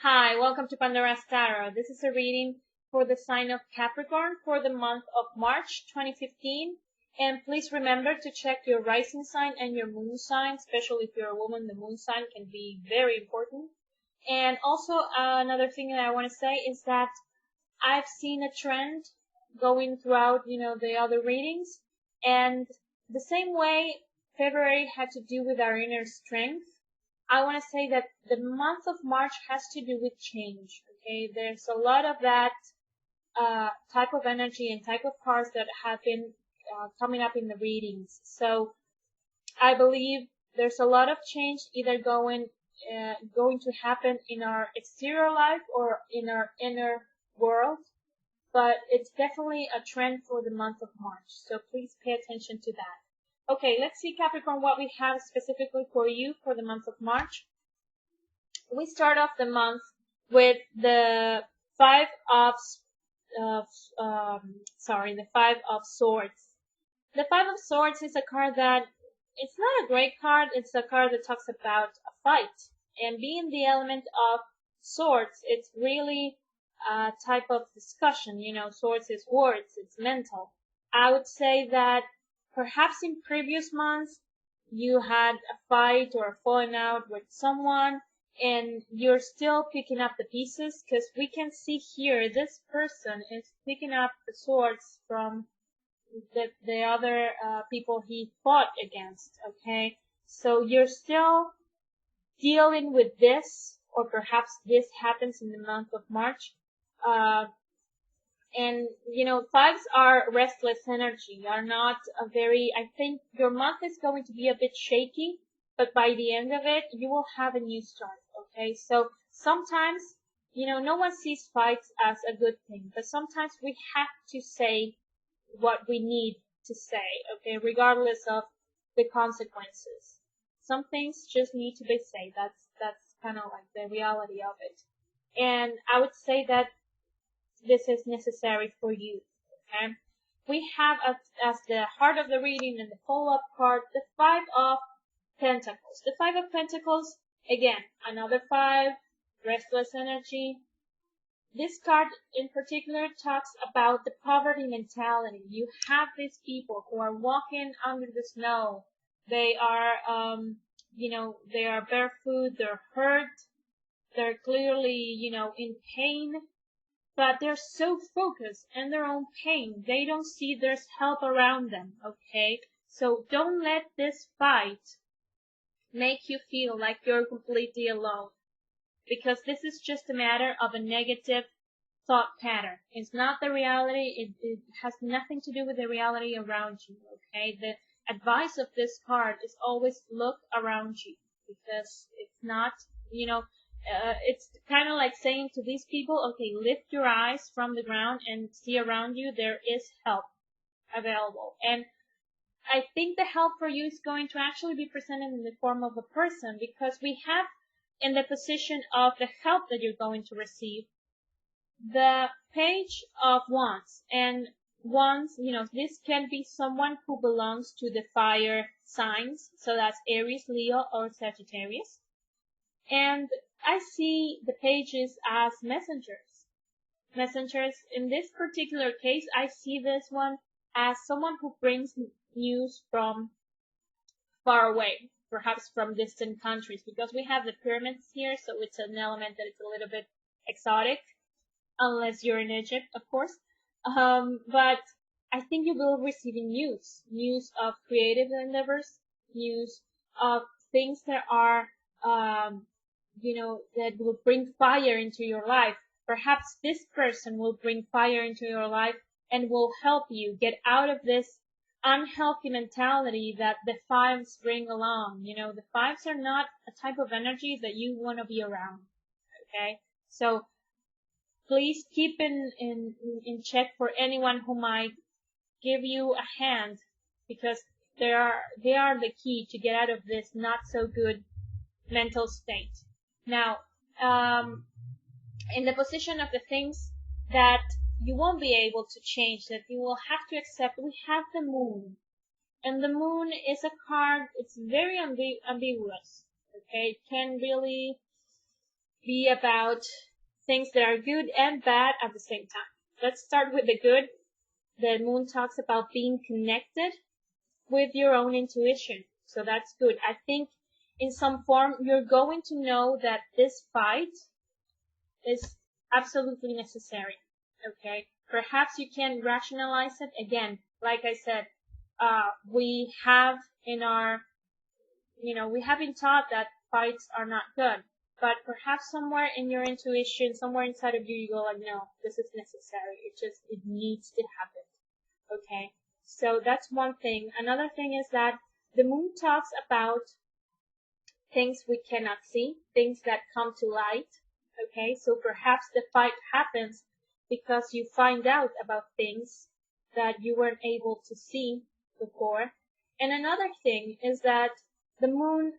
Hi, welcome to Pandora's Tarot. This is a reading for the sign of Capricorn for the month of March 2015. And please remember to check your rising sign and your moon sign, especially if you're a woman, the moon sign can be very important. And also another thing that I want to say is that I've seen a trend going throughout, the other readings. And the same way February had to do with our inner strength, I want to say that the month of March has to do with change. Okay, there's a lot of that type of energy and type of cards that have been coming up in the readings. So I believe there's a lot of change either going to happen in our exterior life or in our inner world. But it's definitely a trend for the month of March. So please pay attention to that. Okay, let's see, Capricorn, what we have specifically for you for the month of March. We start off the month with the Five of Swords. The Five of Swords is a card that it's not a great card. It's a card that talks about a fight, and being the element of swords, it's really a type of discussion. Swords is words. It's mental. I would say that perhaps in previous months, you had a fight or a falling out with someone, and you're still picking up the pieces, because we can see here this person is picking up the swords from the other people he fought against. Okay, so you're still dealing with this, or perhaps this happens in the month of March. And fives are restless energy, are not a very, I think your month is going to be a bit shaky, but by the end of it, you will have a new start. Okay, so sometimes, no one sees fights as a good thing, but sometimes we have to say what we need to say, okay, regardless of the consequences. Some things just need to be said. That's kind of like the reality of it. And I would say that this is necessary for you. Okay, we have as the heart of the reading and the follow-up card the Five of Pentacles. The Five of Pentacles, again, another five, restless energy. This card in particular talks about the poverty mentality. You have these people who are walking under the snow. They are, they are barefoot. They're hurt. They're clearly, in pain. But they're so focused in their own pain, they don't see there's help around them, okay? So don't let this fight make you feel like you're completely alone, because this is just a matter of a negative thought pattern. It's not the reality. It has nothing to do with the reality around you, okay? The advice of this card is always look around you, because it's not, it's kind of like saying to these people, okay, lift your eyes from the ground and see around you. There is help available. And I think the help for you is going to actually be presented in the form of a person, because we have in the position of the help that you're going to receive the Page of Wands. And Wands, this can be someone who belongs to the fire signs. So that's Aries, Leo, or Sagittarius. And I see the pages as messengers. Messengers, in this particular case, I see this one as someone who brings news from far away, perhaps from distant countries, because we have the pyramids here, so it's an element that it's a little bit exotic, unless you're in Egypt, of course. But I think you will be receiving news of creative endeavors, news of things that are that will bring fire into your life. Perhaps this person will bring fire into your life and will help you get out of this unhealthy mentality that the fives bring along. The fives are not a type of energy that you want to be around. Okay, so please keep in check for anyone who might give you a hand, because they are the key to get out of this not so good mental state. Now, in the position of the things that you won't be able to change, that you will have to accept, we have the Moon. And the Moon is a card, it's very ambiguous. Okay, it can really be about things that are good and bad at the same time. Let's start with the good. The moon talks about being connected with your own intuition. So that's good. I think in some form you're going to know that this fight is absolutely necessary. Okay? Perhaps you can rationalize it again. Like I said, we have in our, we have been taught that fights are not good. But perhaps somewhere in your intuition, somewhere inside of you, you go like, no, this is necessary. It needs to happen. Okay? So that's one thing. Another thing is that the moon talks about things we cannot see, things that come to light. Okay? So perhaps the fight happens because you find out about things that you weren't able to see before. And another thing is that the moon,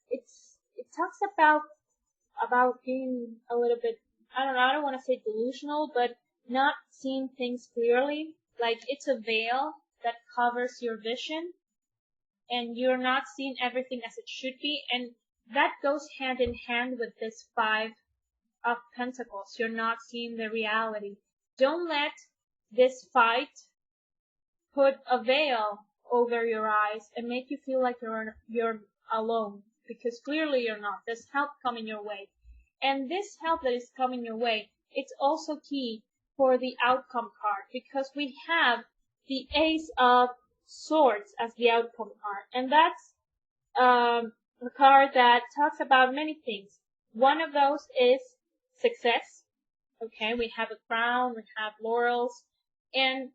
it talks about being a little bit, I don't want to say delusional, but not seeing things clearly. Like it's a veil that covers your vision and you're not seeing everything as it should be. And that goes hand in hand with this 5 of Pentacles. You're not seeing the reality. Don't let this fight put a veil over your eyes and make you feel like you're alone, because clearly you're not. There's help coming your way. And this help that is coming your way, it's also key for the outcome card, because we have the Ace of Swords as the outcome card. And that's a card that talks about many things. One of those is success. Okay, we have a crown, we have laurels, and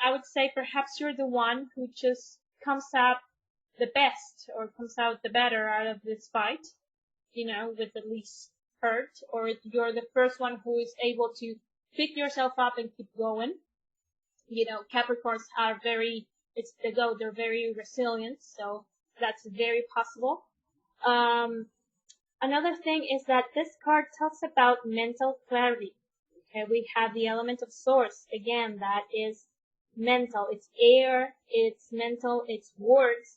I would say perhaps you're the one who just comes out the best or comes out the better out of this fight, with the least hurt, or you're the first one who is able to pick yourself up and keep going. Capricorns are they're very resilient, so that's very possible. Another thing is that this card talks about mental clarity. Okay, we have the element of Swords. Again, that is mental. It's air, it's mental, it's words.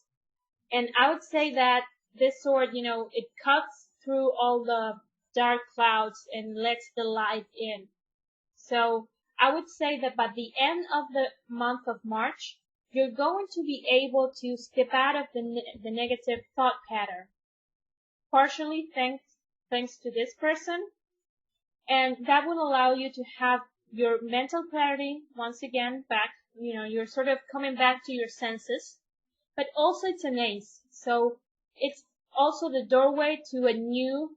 And I would say that this sword, it cuts through all the dark clouds and lets the light in. So I would say that by the end of the month of March, you're going to be able to skip out of the negative thought pattern. Partially thanks to this person. And that will allow you to have your mental clarity once again back. You're sort of coming back to your senses. But also it's an ace. So it's also the doorway to a new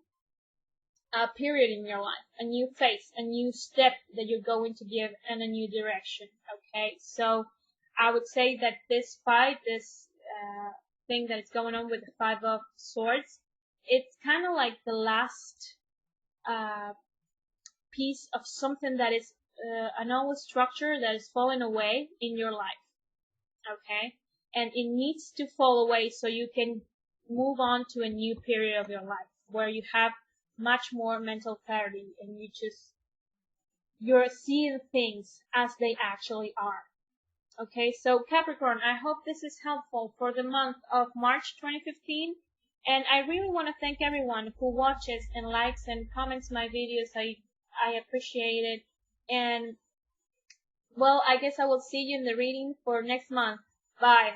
period in your life, a new phase, a new step that you're going to give, and a new direction. Okay, so I would say that this fight, this thing that is going on with the 5 of Swords, it's kind of like the last piece of something that is an old structure that is falling away in your life. Okay, and it needs to fall away so you can move on to a new period of your life where you have much more mental clarity and you're seeing things as they actually are. Okay, so Capricorn, I hope this is helpful for the month of March 2015. And I really want to thank everyone who watches and likes and comments my videos. I appreciate it. And, well, I guess I will see you in the reading for next month. Bye.